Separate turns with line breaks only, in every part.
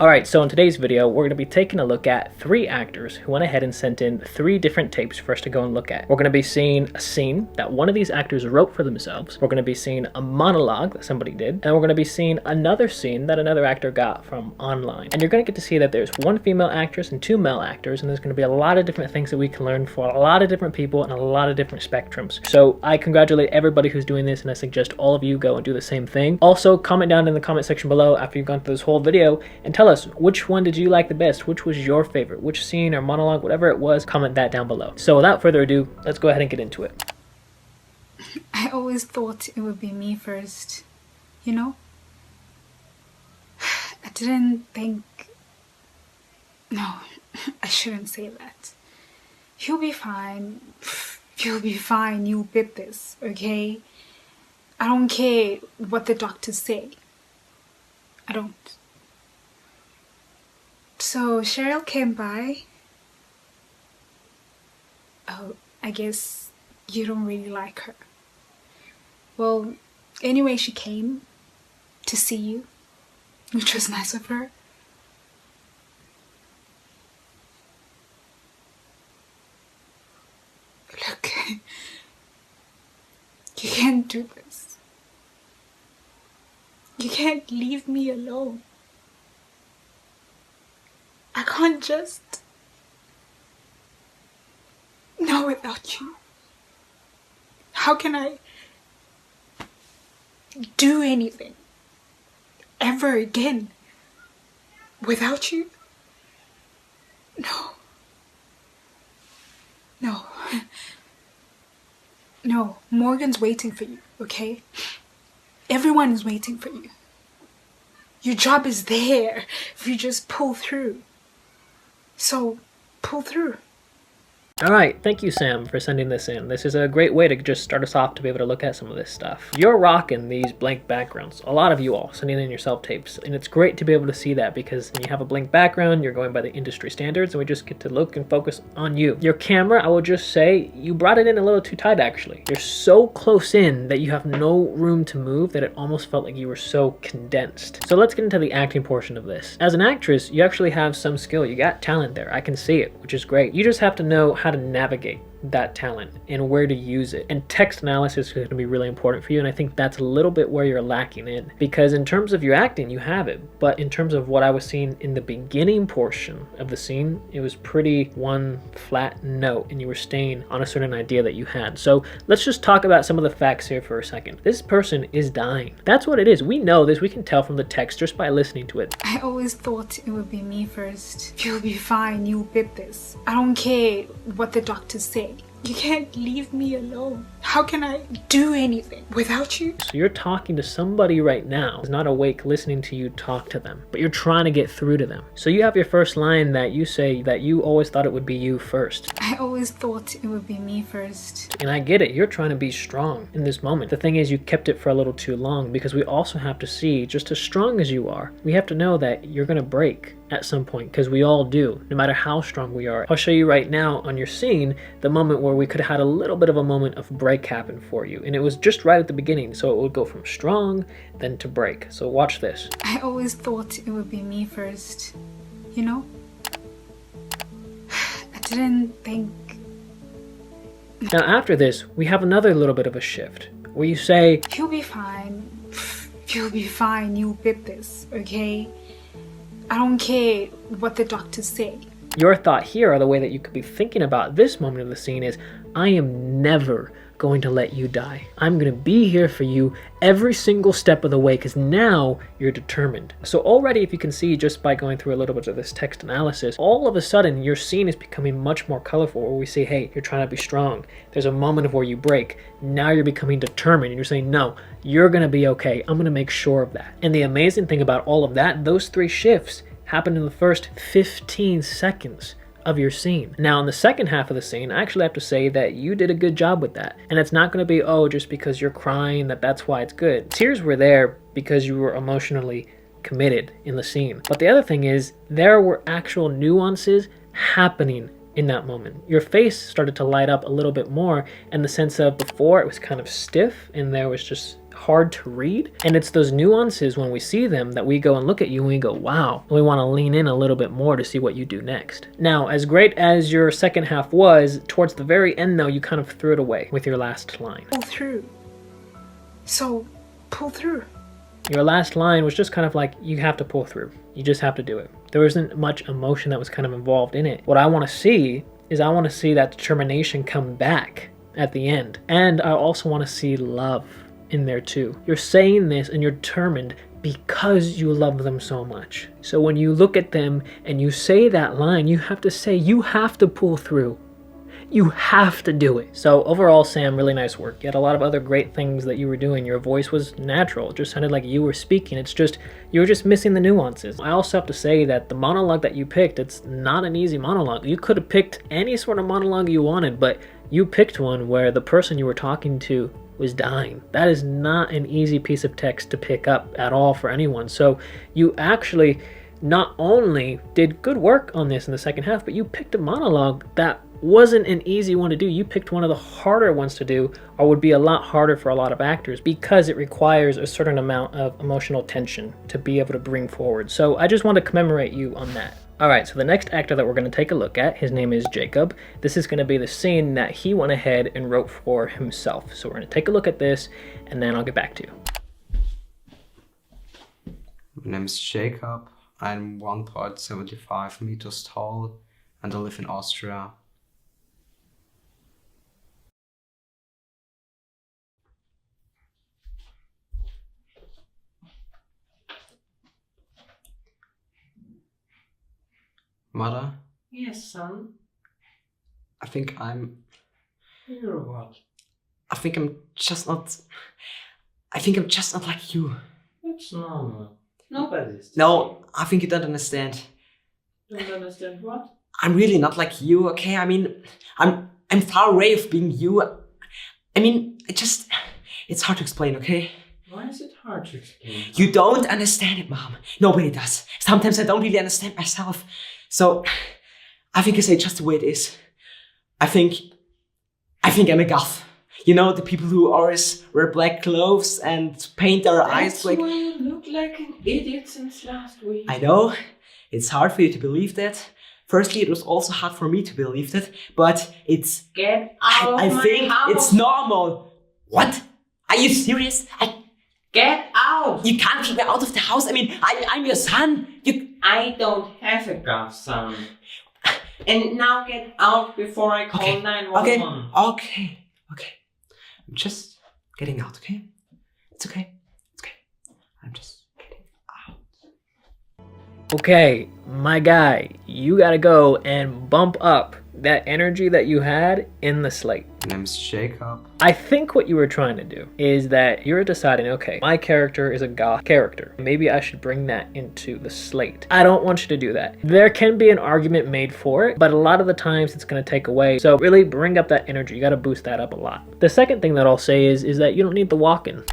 Alright, so in today's video, we're going to be taking a look at 3 actors who went ahead and sent in 3 different tapes for us to go and look at. We're going to be seeing a scene that one of these actors wrote for themselves. We're going to be seeing a monologue that somebody did. And we're going to be seeing another scene that another actor got from online. And you're going to get to see that there's 1 female actress and 2 male actors, and there's going to be a lot of different things that we can learn for a lot of different people and a lot of different spectrums. So I congratulate everybody who's doing this, and I suggest all of you go and do the same thing. Also, comment down in the comment section below after you've gone through this whole video and tell us which one did you like the best, which was your favorite, which scene or monologue, whatever it was. Comment that down below. So without further ado, let's go ahead and get into it.
I always thought it would be me first, you know? I didn't think... No, I shouldn't say that. You'll be fine. You'll be fine. You'll beat this, okay? I don't care what the doctors say. I don't. So Cheryl came by. Oh, I guess you don't really like her. Well, anyway, she came to see you, which was nice of her. Look, you can't do this. You can't leave me alone. I can't just... No, without you. How can I do anything ever again without you? No. No. No, Morgan's waiting for you, okay? Everyone is waiting for you. Your job is there if you just pull through. So, pull through.
Alright, thank you Sam for sending this in. This is a great way to just start us off to be able to look at some of this stuff. You're rocking these blank backgrounds. A lot of you all sending in your self-tapes. And it's great to be able to see that because when you have a blank background, you're going by the industry standards and we just get to look and focus on you. Your camera, I will just say, you brought it in a little too tight actually. You're so close in that you have no room to move that it almost felt like you were so condensed. So let's get into the acting portion of this. As an actress, you actually have some skill. You got talent there. I can see it, which is great. You just have to know how to navigate that talent and where to use it. And text analysis is going to be really important for you, and I think that's a little bit where you're lacking in, because in terms of your acting you have it, but in terms of what I was seeing in the beginning portion of the scene, it was pretty one flat note and you were staying on a certain idea that you had. So let's just talk about some of the facts here for a second. This person is dying. That's what it is. We know this. We can tell from the text just by listening to it.
I always thought it would be me first. You'll be fine. You'll beat this. I don't care what the doctors say. You can't leave me alone. How can I do anything without you?
So you're talking to somebody right now who's not awake listening to you talk to them, but you're trying to get through to them. So you have your first line that you say that you always thought it would be you first.
I always thought it would be me first.
And I get it. You're trying to be strong in this moment. The thing is, you kept it for a little too long because we also have to see, just as strong as you are, we have to know that you're going to break at some point, because we all do, no matter how strong we are. I'll show you right now on your scene the moment where we could have had a little bit of a moment of break happen for you, and it was just right at the beginning, so it would go from strong then to break. So watch this.
I always thought it would be me first, you know? I didn't think...
Now after this we have another little bit of a shift where you say,
you'll be fine. You'll be fine. You'll beat this, okay? I don't care what the doctors say.
Your thought here, or the way that you could be thinking about this moment of the scene, is I am never going to let you die. I'm going to be here for you every single step of the way, because now you're determined. So already, if you can see just by going through a little bit of this text analysis, all of a sudden your scene is becoming much more colorful, where we say, hey, you're trying to be strong. There's a moment of where you break. Now you're becoming determined and you're saying, no, you're going to be okay. I'm going to make sure of that. And the amazing thing about all of that, those 3 shifts happened in the first 15 seconds of your scene. Now in the second half of the scene, I actually have to say that you did a good job with that. And it's not going to be, oh, just because you're crying that's why it's good. Tears were there because you were emotionally committed in the scene. But the other thing is, there were actual nuances happening in that moment. Your face started to light up a little bit more in the sense of before it was kind of stiff and there was just hard to read. And it's those nuances when we see them that we go and look at you and we go, wow, and we want to lean in a little bit more to see what you do next. Now, as great as your second half was, towards the very end though, you kind of threw it away with your last line.
Pull through. So, pull through.
Your last line was just kind of like, you have to pull through. You just have to do it. There wasn't much emotion that was kind of involved in it. What I want to see is I want to see that determination come back at the end. And I also want to see love in there too. You're saying this and you're determined because you love them so much. So when you look at them and you say that line, you have to say, you have to pull through. You have to do it. So overall, Sam, really nice work. You had a lot of other great things that you were doing. Your voice was natural. It just sounded like you were speaking. It's just, you were just missing the nuances. I also have to say that the monologue that you picked, it's not an easy monologue. You could have picked any sort of monologue you wanted, but you picked one where the person you were talking to was dying. That is not an easy piece of text to pick up at all for anyone. So you actually not only did good work on this in the second half, but you picked a monologue that wasn't an easy one to do. You picked one of the harder ones to do, or would be a lot harder for a lot of actors, because it requires a certain amount of emotional tension to be able to bring forward. So I just want to commemorate you on that. Alright, so the next actor that we're going to take a look at, his name is Jacob. This is going to be the scene that he went ahead and wrote for himself. So we're going to take a look at this, and then I'll get back to you.
My name is Jacob. I'm 1.75 meters tall, and I live in Austria. Mother?
Yes, son?
I think I'm...
You're what?
I think I'm just not like you.
It's normal. Nobody's the
No, I think you don't understand.
same. Don't understand what?
I'm really not like you, okay? I mean, I'm far away of being you. I mean, it's hard to explain, okay?
Why is it hard to explain?
You don't understand it, Mom. Nobody does. Sometimes I don't really understand myself. So, I think I say it just the way it is. I think I'm a goth. You know, the people who always wear black clothes and paint their eyes black.
That's why you look like an idiot since last week.
I know. It's hard for you to believe that. Firstly, it was also hard for me to believe that, but it's...
Get out of
I
my
think
house.
it's normal. What? Are you serious?
Get out!
You can't keep me out of the house. I mean, I'm your son.
I don't have a godson. And now get out before I call 911.
Okay. I'm just getting out, okay? It's okay. I'm just getting out.
Okay, my guy, you gotta go and bump up that energy that you had in the slate.
My name's Jacob.
I think what you were trying to do is that you're deciding, okay, my character is a goth character. Maybe I should bring that into the slate. I don't want you to do that. There can be an argument made for it, but a lot of the times it's going to take away. So really bring up that energy. You got to boost that up a lot. The second thing that I'll say is that you don't need the walk-in.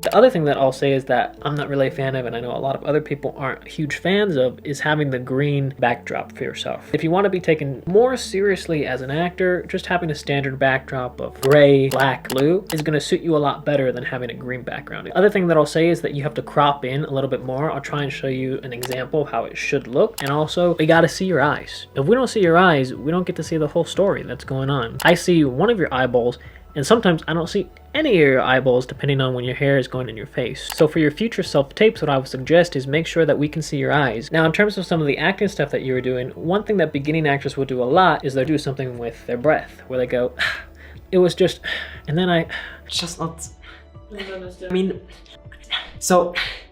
The other thing that I'll say is that I'm not really a fan of, and I know a lot of other people aren't huge fans of, is having the green backdrop for yourself. If you want to be taken more seriously as an actor, just having a standard backdrop of gray, black, blue is going to suit you a lot better than having a green background. The other thing that I'll say is that you have to crop in a little bit more. I'll try and show you an example of how it should look. And also, we got to see your eyes. If we don't see your eyes, we don't get to see the whole story that's going on. I see one of your eyeballs, and sometimes I don't see any of your eyeballs depending on when your hair is going in your face. So for your future self-tapes, what I would suggest is make sure that we can see your eyes. Now, in terms of some of the acting stuff that you were doing, one thing that beginning actors will do a lot is they'll do something with their breath, where they go, it was just, and then I...
Just not...
Don't understand.
I mean...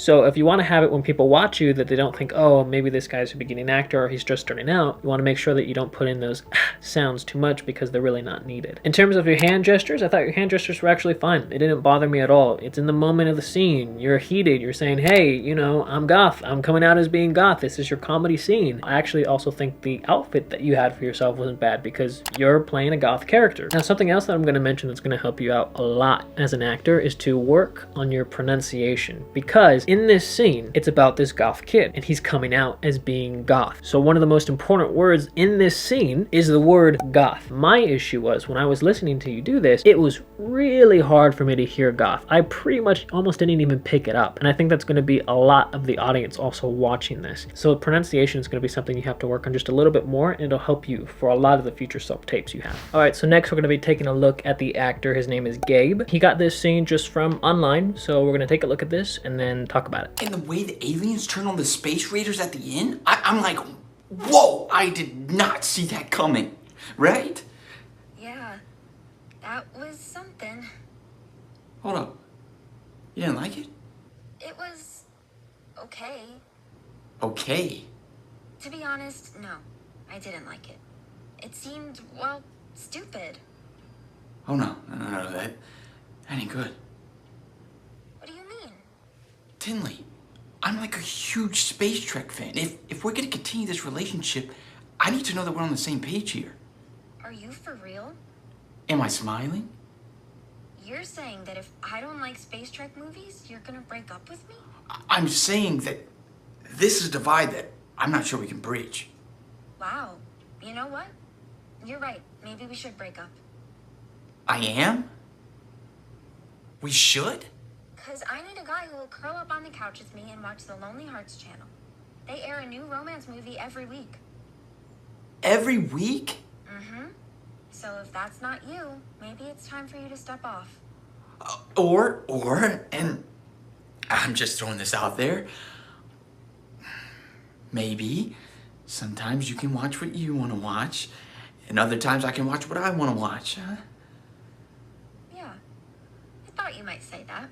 So if you want to have it when people watch you that they don't think, oh, maybe this guy's a beginning actor or he's just starting out, you want to make sure that you don't put in those sounds too much because they're really not needed. In terms of your hand gestures, I thought your hand gestures were actually fine. It didn't bother me at all. It's in the moment of the scene. You're heated. You're saying, hey, you know, I'm goth. I'm coming out as being goth. This is your comedy scene. I actually also think the outfit that you had for yourself wasn't bad because you're playing a goth character. Now, something else that I'm going to mention that's going to help you out a lot as an actor is to work on your pronunciation, because
in this scene, it's about this goth kid, and he's coming out as being goth. So one of the most important words in this scene is the word goth. My issue was, when I was listening to you do this, it was really hard for me to hear goth. I pretty much almost didn't even pick it up, and I think that's going to be a lot of the audience also watching this. So pronunciation is going to be something you have to work on just a little bit more, and it'll help you for a lot of the future self-tapes you have. Alright, so next we're going to be taking a look at the actor. His name is Gabe. He got this scene just from online, so we're going to take a look at this and then talk about it.
And the way the aliens turn on the space raiders at the end, I'm like, whoa, I did not see that coming, right?
Yeah, that was something.
Hold up, you didn't like it?
It was okay.
Okay.
To be honest, no, I didn't like it. It seemed, well, stupid.
Oh no, that ain't good.
What do you mean?
Tinley, I'm like a huge Space Trek fan. If we're gonna continue this relationship, I need to know that we're on the same page here.
Are you for real?
Am I smiling?
You're saying that if I don't like Space Trek movies, you're gonna break up with me?
I'm saying that this is a divide that I'm not sure we can bridge.
Wow, you know what? You're right, maybe we should break up.
I am? We should?
Cause I need a guy who will curl up on the couch with me and watch the Lonely Hearts channel. They air a new romance movie every week.
Every week?
Mm-hmm. So if that's not you, maybe it's time for you to step off.
And I'm just throwing this out there, maybe sometimes you can watch what you want to watch, and other times I can watch what I want to watch, huh?
Yeah, I thought you might say that.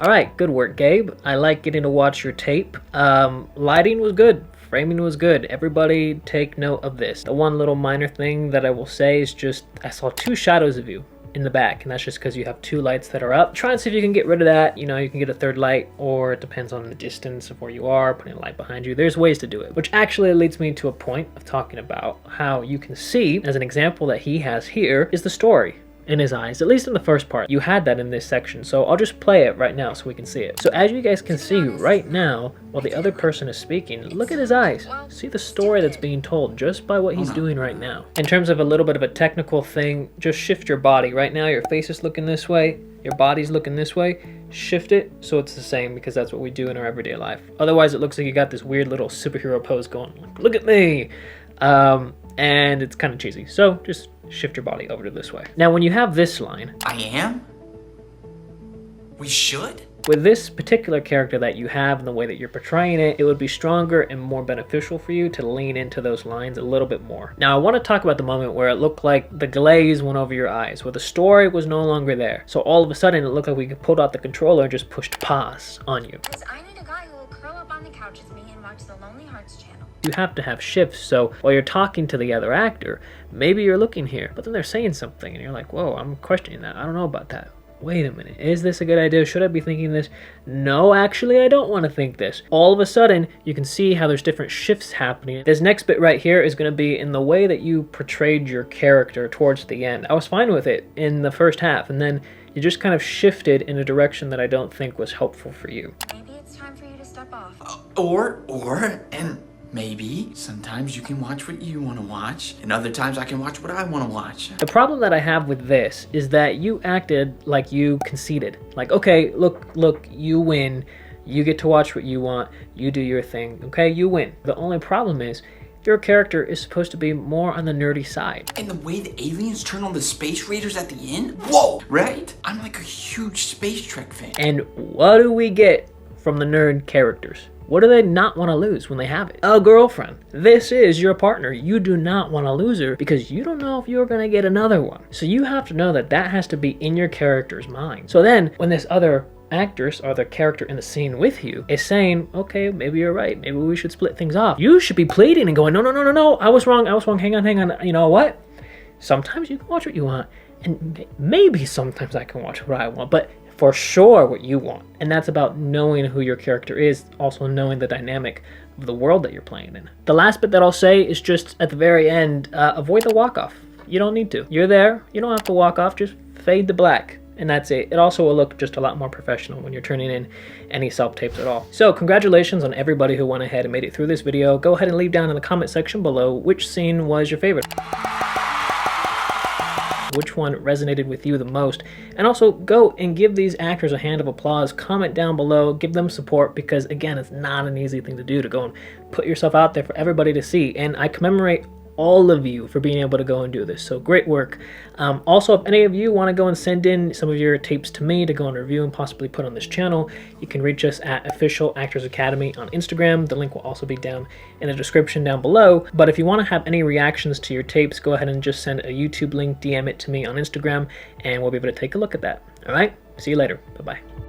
Alright, good work, Gabe. I like getting to watch your tape. Lighting was good. Framing was good. Everybody take note of this. The one little minor thing that I will say is just, I saw 2 shadows of you in the back, and that's just because you have 2 lights that are up. Try and see if you can get rid of that. You know, you can get a 3rd light, or it depends on the distance of where you are, putting a light behind you. There's ways to do it, which actually leads me to a point of talking about how you can see, as an example that he has here, is the story in his eyes, at least in the first part. You had that in this section, so I'll just play it right now so we can see it. So as you guys can see right now, while the other person is speaking, look at his eyes. See the story that's being told just by what he's doing right now. In terms of a little bit of a technical thing, just shift your body. Right now your face is looking this way, your body's looking this way. Shift it so it's the same, because that's what we do in our everyday life. Otherwise it looks like you got this weird little superhero pose going, like, look at me! And it's kind of cheesy. So just shift your body over to this way. Now when you have this line,
I am? We should?
with this particular character that you have and the way that you're portraying it, it would be stronger and more beneficial for you to lean into those lines a little bit more. Now I want to talk about the moment where it looked like the glaze went over your eyes, where the story was no longer there. So all of a sudden it looked like we pulled out the controller and just pushed pause on you.
Because I need a guy who will curl up on the couch with me and watch the Lonely Hearts channel.
You have to have shifts, so while you're talking to the other actor, maybe you're looking here, but then they're saying something and you're like, whoa, I'm questioning that. I don't know about that. Wait a minute, is this a good idea? Should I be thinking this? No, actually, I don't want to think this. All of a sudden, you can see how there's different shifts happening. This next bit right here is going to be in the way that you portrayed your character towards the end. I was fine with it in the first half, and then you just kind of shifted in a direction that I don't think was helpful for you.
Maybe it's time for you to step off.
And maybe sometimes you can watch what you want to watch, and other times I can watch what I want to watch.
The problem that I have with this is that you acted like you conceded. Like, okay, look, you win. You get to watch what you want. You do your thing. Okay, you win. The only problem is your character is supposed to be more on the nerdy side.
And the way the aliens turn on the space raiders at the end? Whoa, right? I'm like a huge Space Trek fan.
And what do we get from the nerd characters? What do they not want to lose when they have it? A girlfriend. This is your partner. You do not want to lose her because you don't know if you're going to get another one. So you have to know that that has to be in your character's mind. So then when this other actress or the character in the scene with you is saying, okay, maybe you're right. Maybe we should split things off. You should be pleading and going, no. I was wrong. Hang on. You know what? Sometimes you can watch what you want, and maybe sometimes I can watch what I want, but for sure what you want. And that's about knowing who your character is, also knowing the dynamic of the world that you're playing in. The last bit that I'll say is just at the very end, avoid the walk-off. you don't need to. You're there, you don't have to walk off, just fade to black. And that's it. It also will look just a lot more professional when you're turning in any self-tapes at all. So congratulations on everybody who went ahead and made it through this video. Go ahead and leave down in the comment section below which scene was your favorite. Which one resonated with you the most? And also go and give these actors a hand of applause. Comment down below, give them support, because again, it's not an easy thing to do, to go and put yourself out there for everybody to see. And I commemorate all of you for being able to go and do this. So great work. Also, if any of you want to go and send in some of your tapes to me to go and review and possibly put on this channel, you can reach us at Official Actors Academy on Instagram. The link will also be down in the description down below. But if you want to have any reactions to your tapes, go ahead and just send a YouTube link, DM it to me on Instagram, and we'll be able to take a look at that. All right, see you later. Bye-bye.